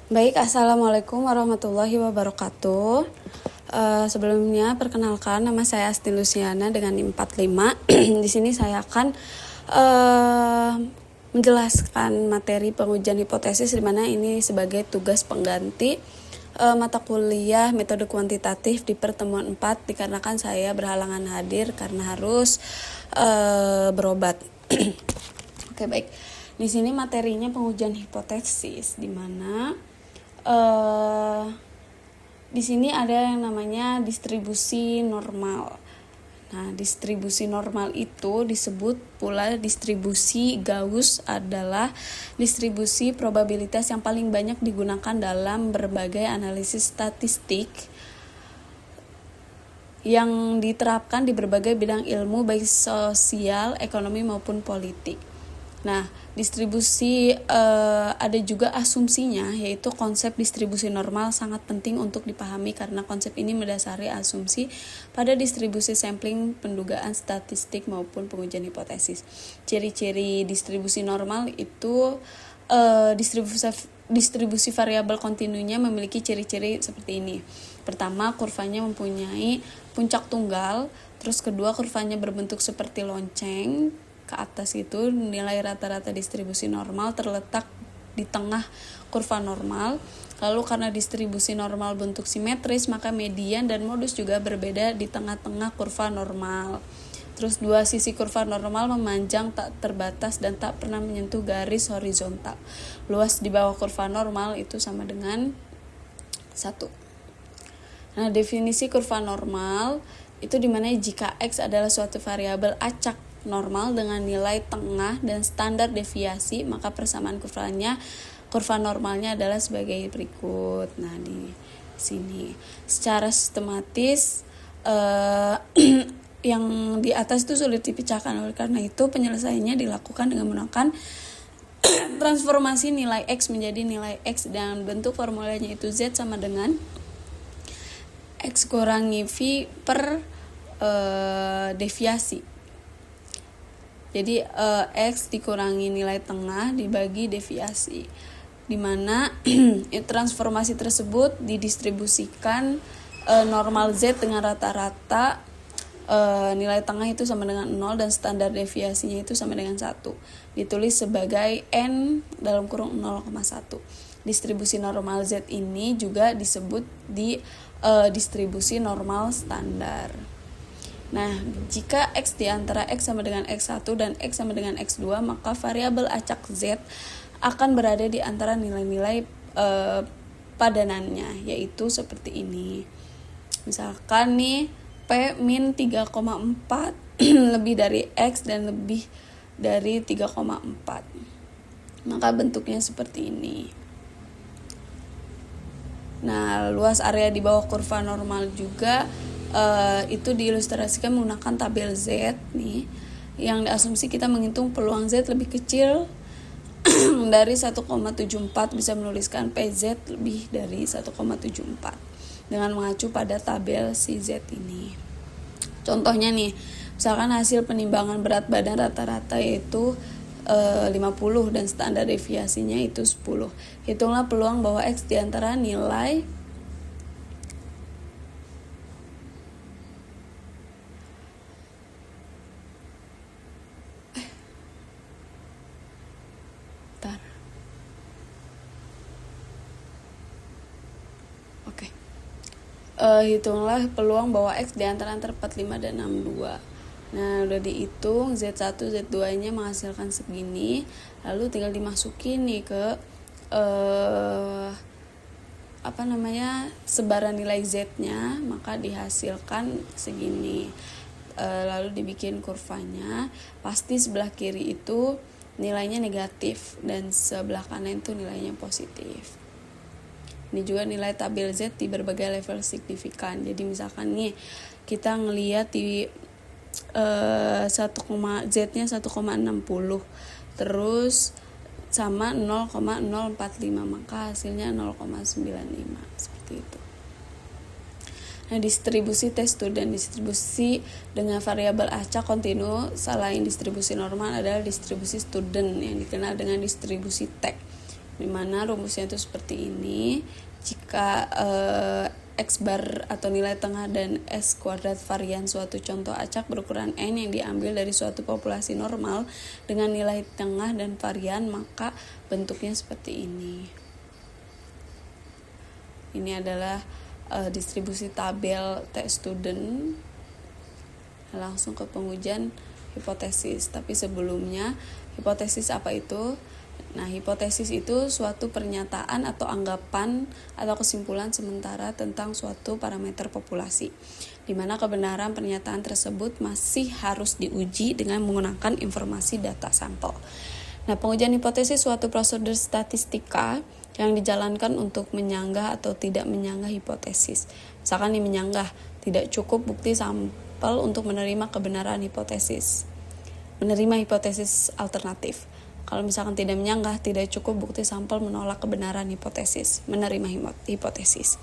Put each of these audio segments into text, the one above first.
Baik, Assalamualaikum warahmatullahi wabarakatuh. Sebelumnya perkenalkan, nama saya Asti Luciana dengan NIM 45. Di sini saya akan menjelaskan materi pengujian hipotesis, di mana ini sebagai tugas pengganti mata kuliah metode kuantitatif di pertemuan 4, dikarenakan saya berhalangan hadir karena harus berobat. Oke, baik. Di sini materinya pengujian hipotesis, di mana di sini ada yang namanya distribusi normal. Nah, distribusi normal itu disebut pula distribusi Gauss, adalah distribusi probabilitas yang paling banyak digunakan dalam berbagai analisis statistik yang diterapkan di berbagai bidang ilmu, baik sosial, ekonomi maupun politik. Nah, distribusi ada juga asumsinya, yaitu konsep distribusi normal sangat penting untuk dipahami karena konsep ini mendasari asumsi pada distribusi sampling, pendugaan statistik maupun pengujian hipotesis. Ciri-ciri distribusi normal itu distribusi variabel kontinunya memiliki ciri-ciri seperti ini. Pertama, kurvanya mempunyai puncak tunggal. Terus kedua, kurvanya berbentuk seperti lonceng. Ke atas itu nilai rata-rata distribusi normal terletak di tengah kurva normal. Lalu karena distribusi normal bentuk simetris, maka median dan modus juga berbeda di tengah-tengah kurva normal. Terus dua sisi kurva normal memanjang tak terbatas dan tak pernah menyentuh garis horizontal. Luas di bawah kurva normal itu sama dengan 1. Nah, definisi kurva normal itu dimana jika X adalah suatu variabel acak normal dengan nilai tengah dan standar deviasi, maka persamaan kurva normalnya adalah sebagai berikut. Nah, di sini secara sistematis yang di atas itu sulit dipecahkan, oleh karena itu penyelesaiannya dilakukan dengan menggunakan transformasi nilai X menjadi nilai X, dan bentuk formulanya itu Z sama dengan X kurangi V per deviasi. Jadi X dikurangi nilai tengah dibagi deviasi, dimana transformasi tersebut didistribusikan normal Z dengan rata-rata nilai tengah itu sama dengan 0 dan standar deviasinya itu sama dengan 1. Ditulis sebagai N dalam kurung 0,1. Distribusi normal Z ini juga disebut di distribusi normal standar. Nah, jika X di antara X sama dengan X1 dan X sama dengan X2, maka variabel acak Z akan berada di antara nilai-nilai padanannya, yaitu seperti ini. Misalkan nih, P min 3,4 lebih dari X dan lebih dari 3,4. Maka bentuknya seperti ini. Nah, luas area di bawah kurva normal juga itu diilustrasikan menggunakan tabel Z nih, yang diasumsi kita menghitung peluang Z lebih kecil dari 1,74, bisa menuliskan PZ lebih dari 1,74 dengan mengacu pada tabel si Z ini. Contohnya nih, misalkan hasil penimbangan berat badan rata-rata yaitu 50 dan standar deviasinya itu 10. Hitunglah peluang bahwa X di antara nilai hitunglah peluang bahwa X di antara 45 dan 62. Nah, udah dihitung Z1, Z2 nya menghasilkan segini, lalu tinggal dimasukin nih ke sebaran nilai Z-nya, maka dihasilkan segini. Lalu dibikin kurvanya, pasti sebelah kiri itu nilainya negatif dan sebelah kanan itu nilainya positif. Ini juga nilai tabel Z di berbagai level signifikan. Jadi misalkan nih kita ngelihat di Z-nya 1,60 terus sama 0,045, maka hasilnya 0,95 seperti itu. Nah, distribusi T student, distribusi dengan variabel acak kontinu selain distribusi normal adalah distribusi student yang dikenal dengan distribusi T. dimana rumusnya itu seperti ini. Jika X bar atau nilai tengah dan S kuadrat varian suatu contoh acak berukuran N yang diambil dari suatu populasi normal dengan nilai tengah dan varian, maka bentuknya seperti ini. Ini adalah distribusi tabel T student. Langsung ke pengujian hipotesis. Tapi sebelumnya, hipotesis apa itu? Nah, hipotesis itu suatu pernyataan atau anggapan atau kesimpulan sementara tentang suatu parameter populasi, di mana kebenaran pernyataan tersebut masih harus diuji dengan menggunakan informasi data sampel. Nah, pengujian hipotesis suatu prosedur statistika yang dijalankan untuk menyanggah atau tidak menyanggah hipotesis. Misalkan nih menyanggah, tidak cukup bukti sampel untuk menerima kebenaran hipotesis. Menerima hipotesis alternatif. Kalau misalkan tidak menyanggah, tidak cukup bukti sampel menolak kebenaran hipotesis, menerima hipotesis.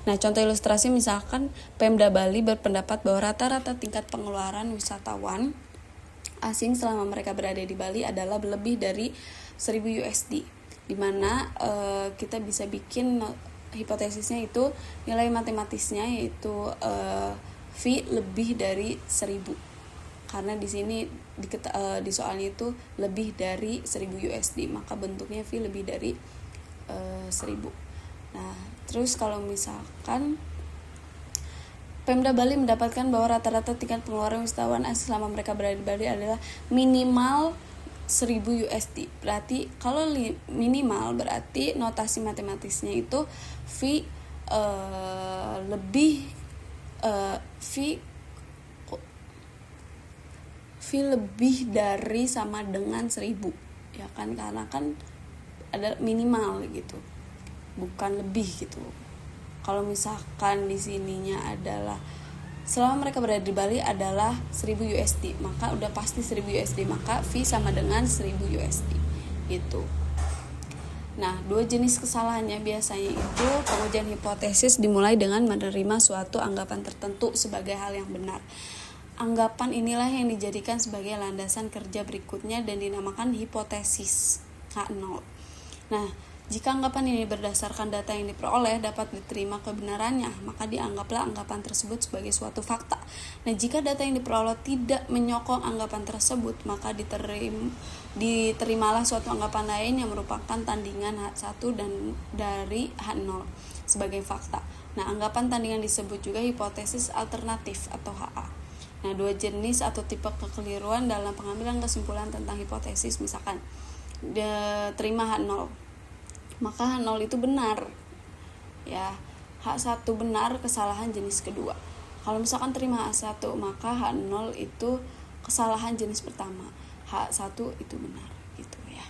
Nah, contoh ilustrasi misalkan Pemda Bali berpendapat bahwa rata-rata tingkat pengeluaran wisatawan asing selama mereka berada di Bali adalah lebih dari 1.000 USD, di mana kita bisa bikin hipotesisnya itu nilai matematisnya yaitu fee lebih dari 1.000. Karena di sini di soalnya itu lebih dari 1.000 USD, maka bentuknya fee lebih dari 1.000. Nah, terus kalau misalkan Pemda Bali mendapatkan bahwa rata-rata tingkat pengeluaran wisatawan asing selama mereka berada di Bali adalah minimal 1.000 USD. Berarti kalau minimal berarti notasi matematisnya itu fee fee lebih dari sama dengan 1.000, ya kan, karena kan ada minimal gitu, bukan lebih gitu. Kalau misalkan di sininya adalah selama mereka berada di Bali adalah 1.000 USD, maka udah pasti 1.000 USD, maka fee sama dengan 1.000 USD gitu. Nah, dua jenis kesalahannya biasanya itu pengujian hipotesis dimulai dengan menerima suatu anggapan tertentu sebagai hal yang benar. Anggapan inilah yang dijadikan sebagai landasan kerja berikutnya dan dinamakan hipotesis H0. Nah, jika anggapan ini berdasarkan data yang diperoleh dapat diterima kebenarannya, maka dianggaplah anggapan tersebut sebagai suatu fakta. Nah, jika data yang diperoleh tidak menyokong anggapan tersebut, maka diterimalah suatu anggapan lain yang merupakan tandingan H1 dan dari H0 sebagai fakta. Nah, anggapan tandingan disebut juga hipotesis alternatif atau HA. Nah, dua jenis atau tipe kekeliruan dalam pengambilan kesimpulan tentang hipotesis, misalkan terima H0, maka H0 itu benar, ya. H1 benar, kesalahan jenis kedua. Kalau misalkan terima H1, maka H0 itu kesalahan jenis pertama, H1 itu benar, gitu ya.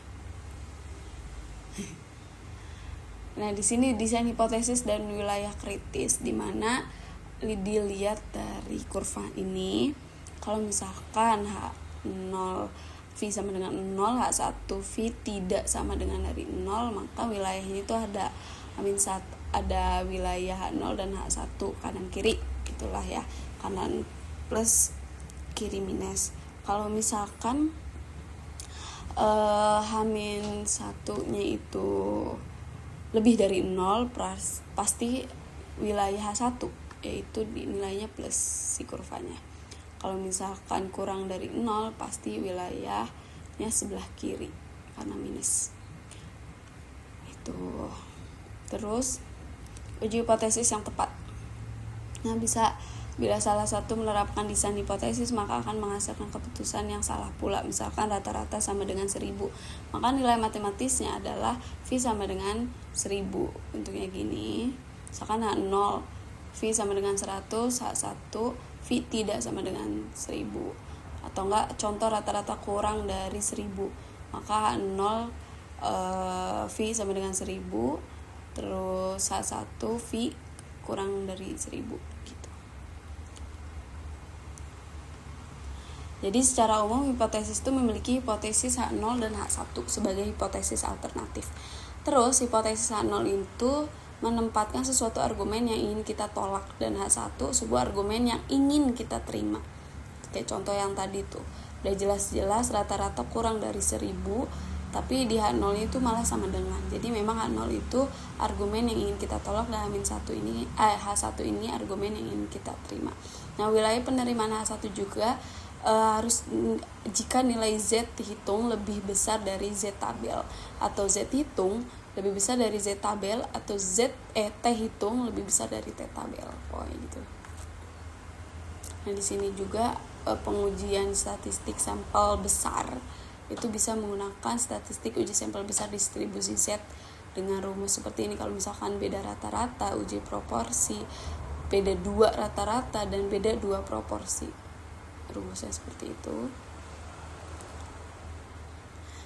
Nah, di sini desain hipotesis dan wilayah kritis, di mana dilihat dari kurva ini. Kalau misalkan H0 V sama dengan 0, H1 V tidak sama dengan dari 0, maka wilayahnya itu ada wilayah H0 dan H1 kanan kiri, itulah ya, kanan plus kiri minus. Kalau misalkan H-1-nya itu lebih dari 0, pasti wilayah H1 yaitu nilainya plus si kurvanya. Kalau misalkan kurang dari 0, pasti wilayahnya sebelah kiri karena minus. Itu. Terus uji hipotesis yang tepat. Nah, bila salah satu menerapkan desain hipotesis, maka akan menghasilkan keputusan yang salah pula. Misalkan rata-rata sama dengan 1.000, maka nilai matematisnya adalah V sama dengan 1.000. Bentuknya gini. Misalkan H0 V sama dengan 100, H1 V tidak sama dengan 1.000. Atau enggak, contoh rata-rata kurang dari 1.000, maka H0 V sama dengan 1.000, terus H1 V kurang dari 1.000 gitu. Jadi secara umum hipotesis itu memiliki hipotesis H0 dan H1 sebagai hipotesis alternatif. Terus hipotesis H0 itu menempatkan sesuatu argumen yang ingin kita tolak, dan H1 sebuah argumen yang ingin kita terima. Kayak contoh yang tadi tuh, udah jelas-jelas rata-rata kurang dari 1.000, tapi di H0 itu malah sama dengan. Jadi memang H0 itu argumen yang ingin kita tolak dan H1 ini argumen yang ingin kita terima. Nah, wilayah penerimaan H1 juga harus jika nilai Z dihitung lebih besar dari Z tabel, atau Z hitung lebih besar dari Z tabel, atau T hitung lebih besar dari T tabel. Gitu. Nah, di sini juga pengujian statistik sampel besar itu bisa menggunakan statistik uji sampel besar distribusi Z dengan rumus seperti ini. Kalau misalkan beda rata-rata, uji proporsi, beda 2 rata-rata dan beda 2 proporsi, rumusnya seperti itu.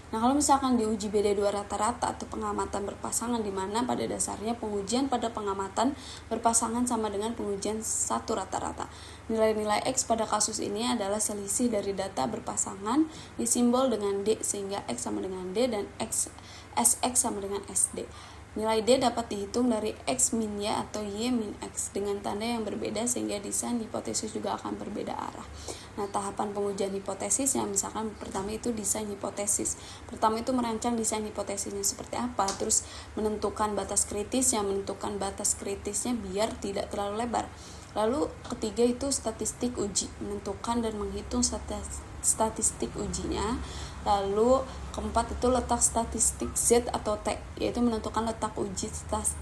Nah, kalau misalkan diuji beda 2 rata-rata atau pengamatan berpasangan, di mana pada dasarnya pengujian pada pengamatan berpasangan sama dengan pengujian satu rata-rata. Nilai-nilai X pada kasus ini adalah selisih dari data berpasangan disimbol dengan D, sehingga X sama dengan D dan SX sama dengan SD. Nilai D dapat dihitung dari X min Y atau Y min X dengan tanda yang berbeda, sehingga desain hipotesis juga akan berbeda arah. Nah, tahapan pengujian hipotesis yang misalkan pertama itu desain hipotesis. Pertama itu merancang desain hipotesisnya seperti apa, terus menentukan batas kritisnya biar tidak terlalu lebar. Lalu ketiga itu statistik uji, menentukan dan menghitung statistik ujinya. Lalu keempat itu letak statistik Z atau T, yaitu menentukan letak uji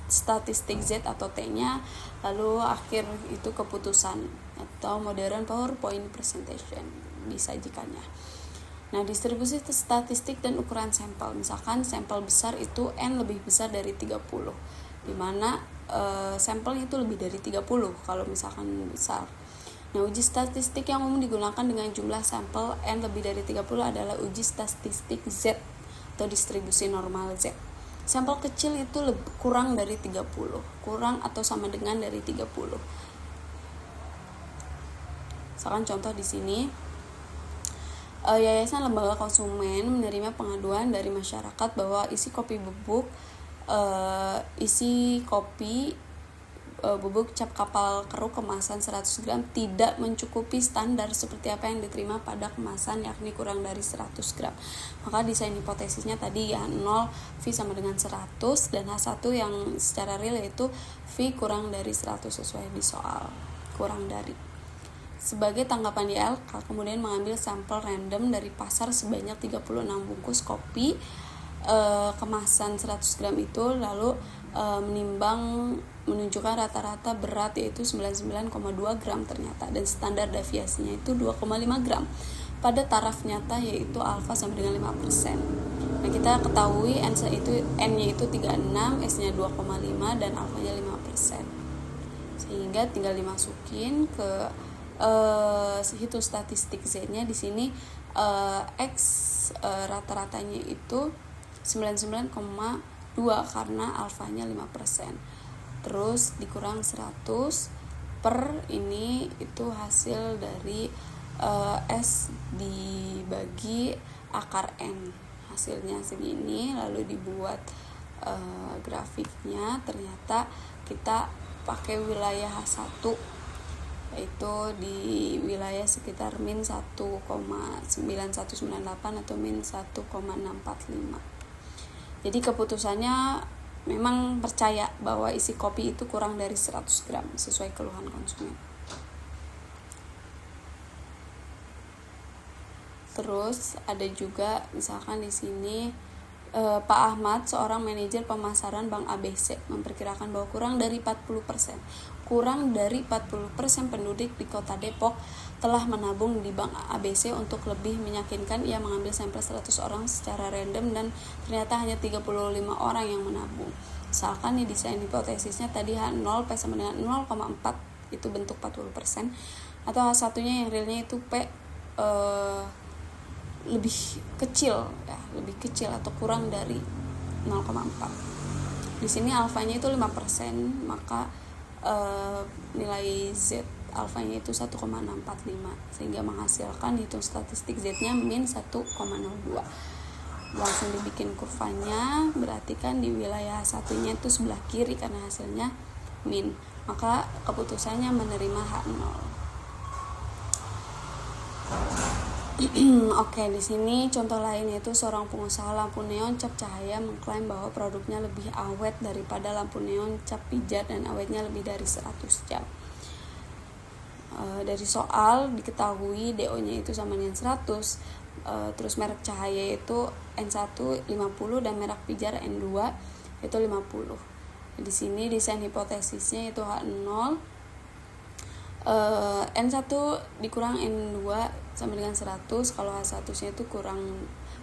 statistik Z atau T-nya. Lalu akhir itu keputusan atau modern PowerPoint presentation disajikannya. Nah, distribusi statistik dan ukuran sampel. Misalkan sampel besar itu N lebih besar dari 30, dimana sampelnya itu lebih dari 30 kalau misalkan besar. Nah, uji statistik yang umum digunakan dengan jumlah sampel N lebih dari 30 adalah uji statistik Z atau distribusi normal Z. Sampel kecil itu kurang dari 30, kurang atau sama dengan dari 30. Misalkan contoh di sini, Yayasan Lembaga Konsumen menerima pengaduan dari masyarakat bahwa isi kopi bubuk cap kapal keruk kemasan 100 gram tidak mencukupi standar seperti apa yang diterima pada kemasan, yakni kurang dari 100 gram. Maka desain hipotesisnya tadi ya 0, V sama dengan 100, dan H1 yang secara real yaitu V kurang dari 100 sesuai di soal, kurang dari. Sebagai tanggapan YLK, kemudian mengambil sampel random dari pasar sebanyak 36 bungkus kopi kemasan 100 gram itu, lalu menimbang menunjukkan rata-rata berat yaitu 99,2 gram ternyata, dan standar deviasinya itu 2,5 gram pada taraf nyata yaitu alfa sama dengan 5%. Nah, kita ketahui N-nya itu 36, S-nya 2,5 dan alfanya 5%. Sehingga tinggal dimasukin ke hitung statistik Z-nya. Di sini X rata-ratanya itu 99,2 karena alfanya 5%. Terus dikurang 100 per ini itu hasil dari S dibagi akar N, hasilnya segini. Lalu dibuat grafiknya, ternyata kita pakai wilayah H1 yaitu di wilayah sekitar min 1,9198 atau min 1,645. Jadi keputusannya memang percaya bahwa isi kopi itu kurang dari 100 gram sesuai keluhan konsumen. Terus ada juga misalkan di sini Pak Ahmad, seorang manajer pemasaran Bank ABC, memperkirakan bahwa kurang dari 40% penduduk di Kota Depok telah menabung di Bank ABC. Untuk lebih meyakinkan, ia mengambil sampel 100 orang secara random dan ternyata hanya 35 orang yang menabung. Misalkan nih desain hipotesisnya tadi H0 P sama dengan 0,4 itu bentuk 40%, atau H1-nya yang realnya itu P lebih kecil atau kurang dari 0,4. Di sini alfanya itu 5%, maka nilai Z alfanya itu 1,645 sehingga menghasilkan hitung statistik Z-nya min 1,02. Langsung dibikin kurvanya, berarti kan di wilayah satunya itu sebelah kiri karena hasilnya min, maka keputusannya menerima H0. Oke, di sini contoh lain yaitu seorang pengusaha lampu neon cap cahaya mengklaim bahwa produknya lebih awet daripada lampu neon cap pijat dan awetnya lebih dari 100 jam. Dari soal diketahui DO-nya itu sama dengan 100. Terus merek cahaya itu N1 50 dan merek pijar N2 itu 50. Di sini desain hipotesisnya itu H0 N1 dikurang N2 sama dengan 100, kalau H1-nya itu kurang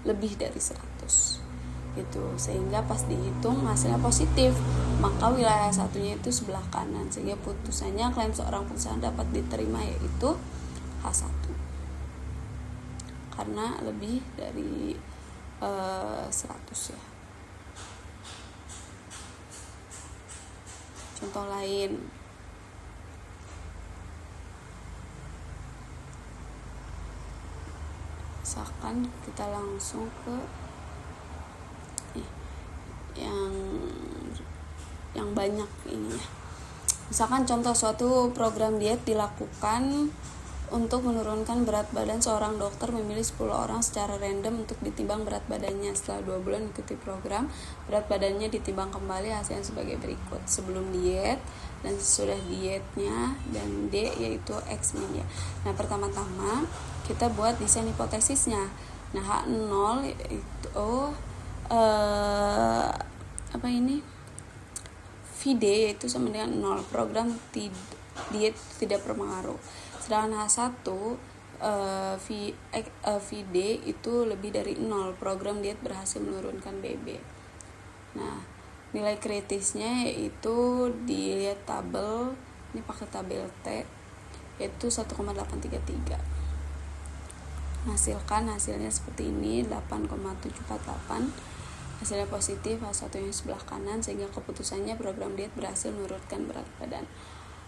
lebih dari 100 gitu, sehingga pas dihitung hasilnya positif, maka wilayah satunya itu sebelah kanan, sehingga putusannya klaim seorang pengusaha dapat diterima yaitu H1 karena lebih dari 100 ya. Contoh lain, misalkan kita langsung ke yang banyak ini ya. Misalkan contoh suatu program diet dilakukan untuk menurunkan berat badan. Seorang dokter memilih 10 orang secara random untuk ditimbang berat badannya. Setelah 2 bulan mengikuti program, berat badannya ditimbang kembali, hasilnya sebagai berikut: sebelum diet dan sesudah dietnya, dan D yaitu X-min ya. Nah, pertama-tama kita buat desain hipotesisnya. Nah, H0 itu VD yaitu sama dengan 0, program diet tidak berpengaruh. Sedangkan H1 VD itu lebih dari 0, program diet berhasil menurunkan BB. Nah, nilai kritisnya yaitu dilihat tabel, ini pakai tabel T, yaitu 1,833. Hasilnya seperti ini, 8,748. Hasilnya positif, H1 yang sebelah kanan, sehingga keputusannya program diet berhasil menurunkan berat badan.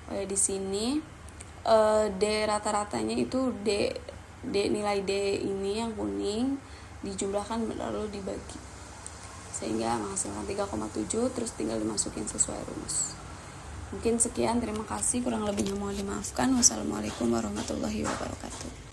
Di sini D rata-ratanya itu D nilai D ini yang kuning dijumlahkan lalu dibagi, sehingga menghasilkan 3,7, terus tinggal dimasukin sesuai rumus. Mungkin sekian, terima kasih, kurang lebihnya mohon dimaafkan. Wassalamualaikum warahmatullahi wabarakatuh.